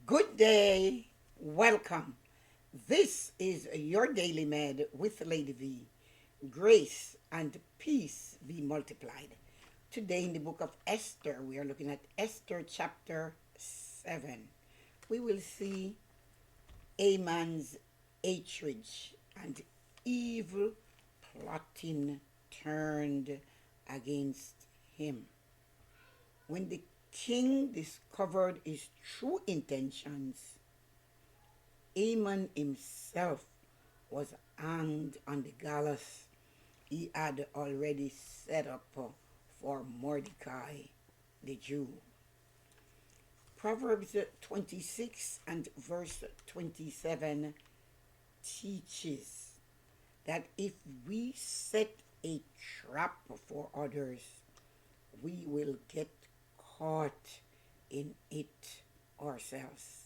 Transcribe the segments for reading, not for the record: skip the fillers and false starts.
Good day. Welcome. This is your Daily Med with Lady V. Grace and peace be multiplied. Today in the book of Esther, we are looking at Esther chapter 7. We will see Haman's hatred and evil plotting turned against him. When the king discovered his true intentions, Haman himself was hanged on the gallows he had already set up for Mordecai, the Jew. Proverbs 26 and verse 27 teaches that if we set a trap for others, we will get caught in it ourselves.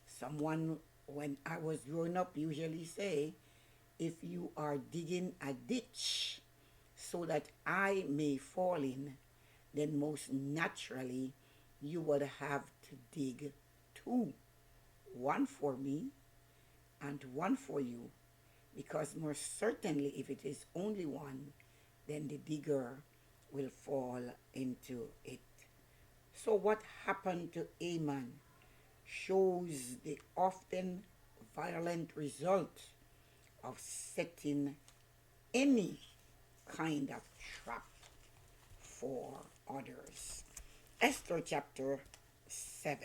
Someone, when I was growing up, usually say, if you are digging a ditch so that I may fall in, then most naturally you would have to dig two. One for me and one for you. Because most certainly if it is only one, then the digger will fall into it. So what happened to Haman shows the often violent result of setting any kind of trap for others. Esther chapter 7.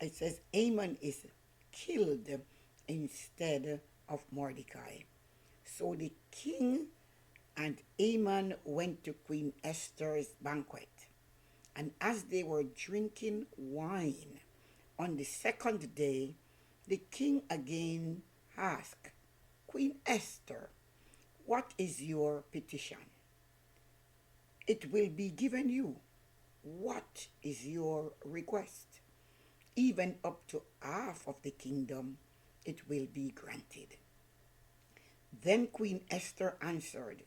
It says Haman is killed instead of Mordecai. So the king and Haman went to Queen Esther's banquet. And as they were drinking wine on the second day, the king again asked, Queen Esther, what is your petition? It will be given you. What is your request? Even up to half of the kingdom, it will be granted. Then Queen Esther answered,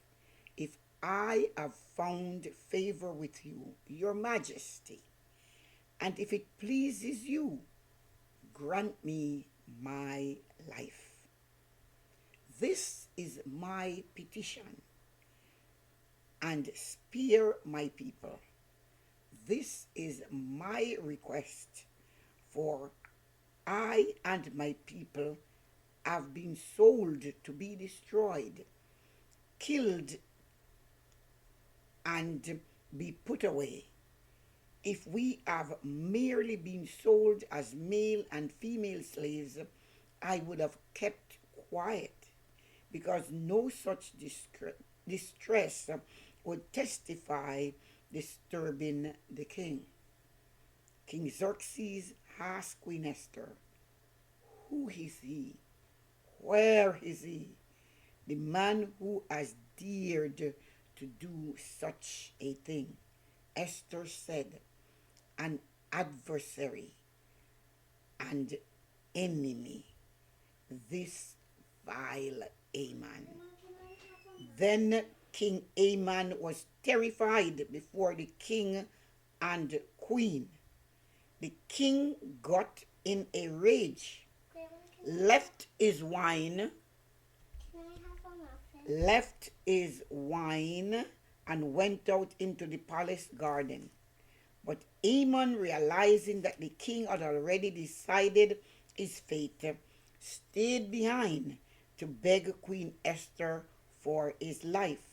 if I have found favor with you, your majesty, and if it pleases you, grant me my life. This is my petition, and spare my people. This is my request, for I and my people have been sold to be destroyed, killed, and be put away. If we have merely been sold as male and female slaves, I would have kept quiet, because no such distress would testify disturbing the king. King Xerxes asked Queen Esther, who is he? Where is he? The man who has dared to do such a thing. Esther said, an adversary and enemy, this vile Haman. Then King Haman was terrified before the king and queen. The king got in a rage, left his wine, and went out into the palace garden. But Haman, realizing that the king had already decided his fate, stayed behind to beg Queen Esther for his life.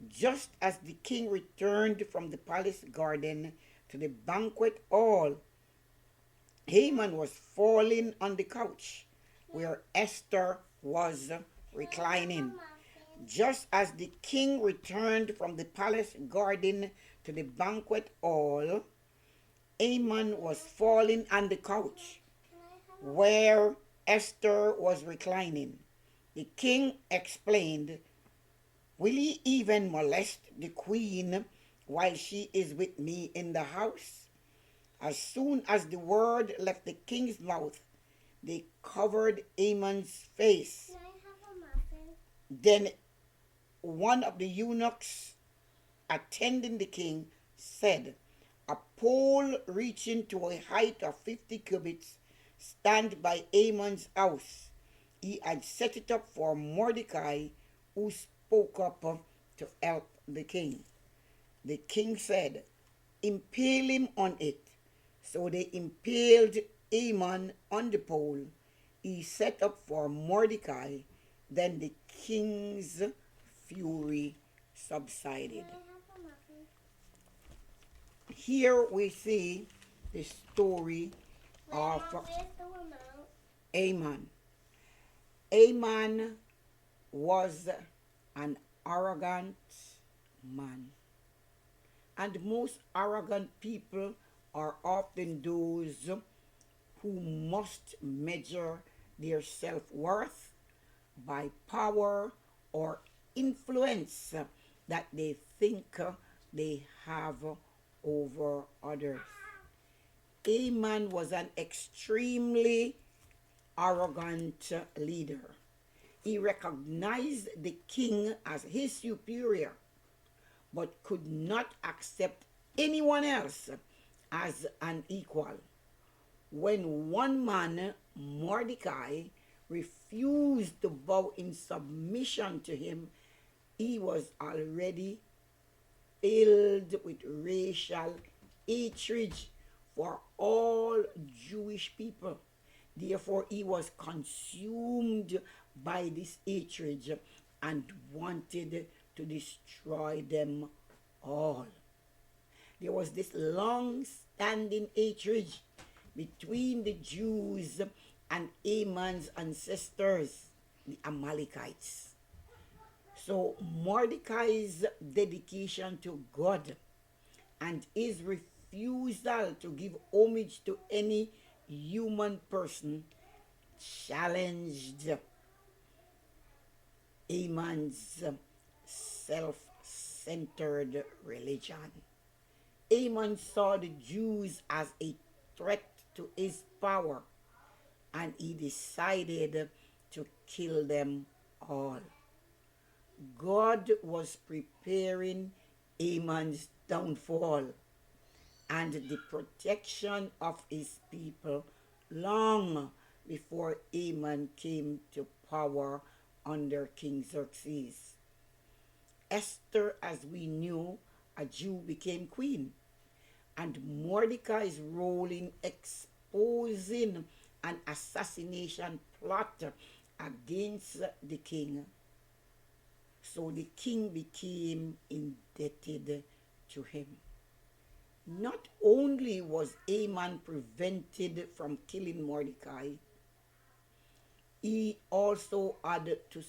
Just as the king returned from the palace garden to the banquet hall, Haman was falling on the couch where Esther was reclining. Just as the king returned from the palace garden to the banquet hall, Haman was falling on the couch where Esther was reclining. The king explained, will he even molest the queen while she is with me in the house? As soon as the word left the king's mouth, they covered Haman's face. Then one of the eunuchs attending the king said, A pole reaching to a height of 50 cubits stand by Haman's house. He had set it up for Mordecai, who spoke up to help the king. The king said, impale him on it. So they impaled Haman on the pole he set up for Mordecai. Then the king's fury subsided. Here we see the story of Haman. Haman was an arrogant man. And most arrogant people are often those who must measure their self-worth by power or influence that they think they have over others. Haman was an extremely arrogant leader. He recognized the king as his superior, but could not accept anyone else as an equal. When one man, Mordecai, refused to bow in submission to him, he was already filled with racial hatred for all Jewish people. Therefore, he was consumed by this hatred and wanted to destroy them all. There was this long-standing hatred between the Jews and Haman's ancestors, the Amalekites. So Mordecai's dedication to God and his refusal to give homage to any human person challenged Haman's self-centered religion. Haman saw the Jews as a threat to his power, and he decided to kill them all. God was preparing Haman's downfall and the protection of his people long before Haman came to power under King Xerxes. Esther, as we knew, a Jew, became queen, and Mordecai's role in exposing an assassination plot against the king. So the king became indebted to him. Not only was Haman prevented from killing Mordecai, he also had to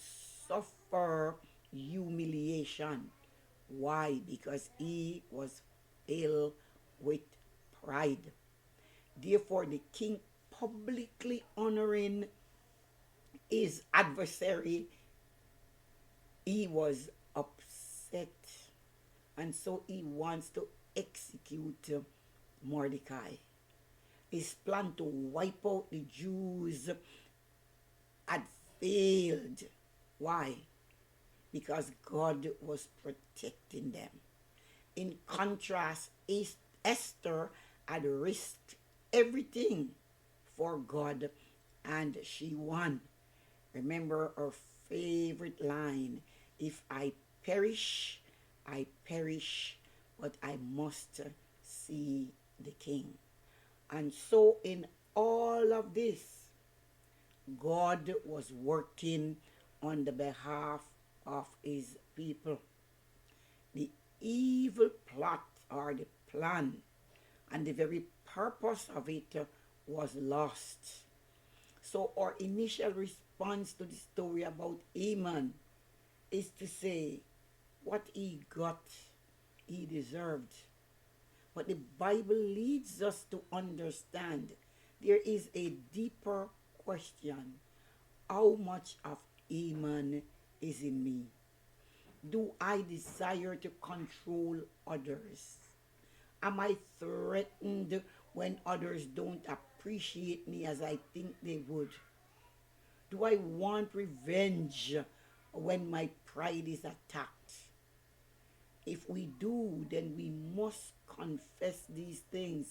suffer humiliation. Why? Because he was filled with pride. Therefore, the king publicly honoring his adversary, he was upset, and so he wants to execute Mordecai. His plan to wipe out the Jews had failed. Why? Because God was protecting them. In contrast, Esther had risked everything for God, and she won. Remember her favorite line, if I perish, but I must see the king. And so in all of this, God was working on the behalf of his people. The evil plot or the plan and the very purpose of it was lost. So our initial response to the story about Haman is to say, what he got, he deserved. But the Bible leads us to understand there is a deeper question. How much of Haman is in me? Do I desire to control others? Am I threatened when others don't appreciate me as I think they would? Do I want revenge when my pride is attacked? If we do, then we must confess these things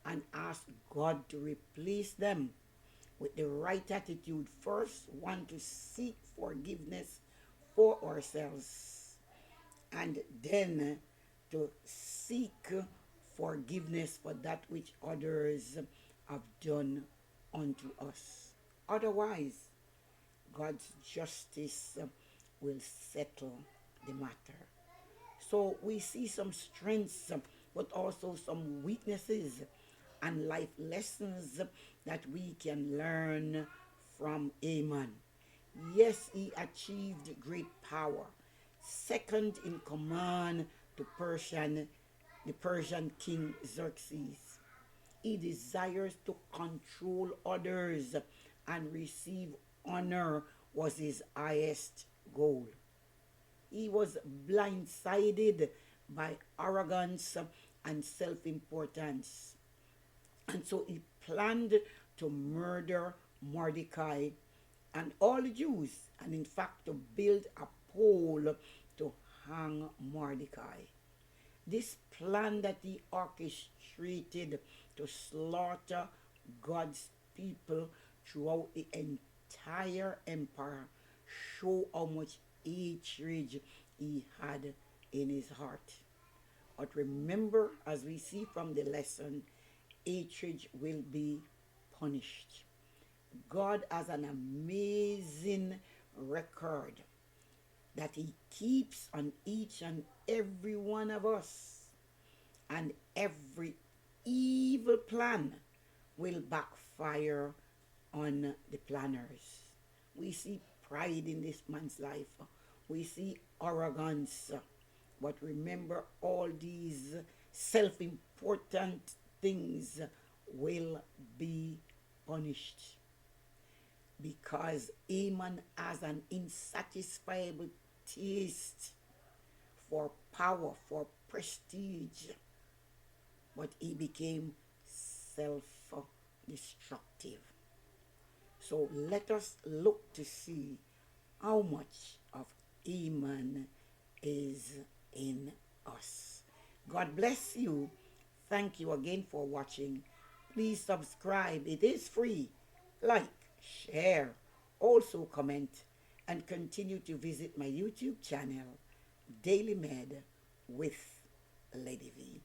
and ask God to replace them with the right attitude. First, one to seek forgiveness for ourselves, and then to seek forgiveness for that which others have done unto us. Otherwise, God's justice will settle the matter. So we see some strengths, but also some weaknesses and life lessons that we can learn from Haman. Yes, he achieved great power, second in command to the Persian king Xerxes. He desires to control others and receive honor was his highest goal. He was blindsided by arrogance and self importance. And so he planned to murder Mordecai and all the Jews, and in fact to build a pole to hang Mordecai. This plan that he orchestrated to slaughter God's people throughout the entire empire show how much hatred he had in his heart. But remember, as we see from the lesson, hatred will be punished. God has an amazing record that he keeps on each and every one of us. And every evil plan will backfire on the planners. We see pride in this man's life. We see arrogance. But remember, all these self-important things will be punished. Because Haman has an insatiable taste for power, for prestige. But he became self-destructive. So let us look to see how much of Haman is in us. God bless you. Thank you again for watching. Please subscribe. It is free. Like, share, also comment, and continue to visit my YouTube channel, Daily Med with Lady V.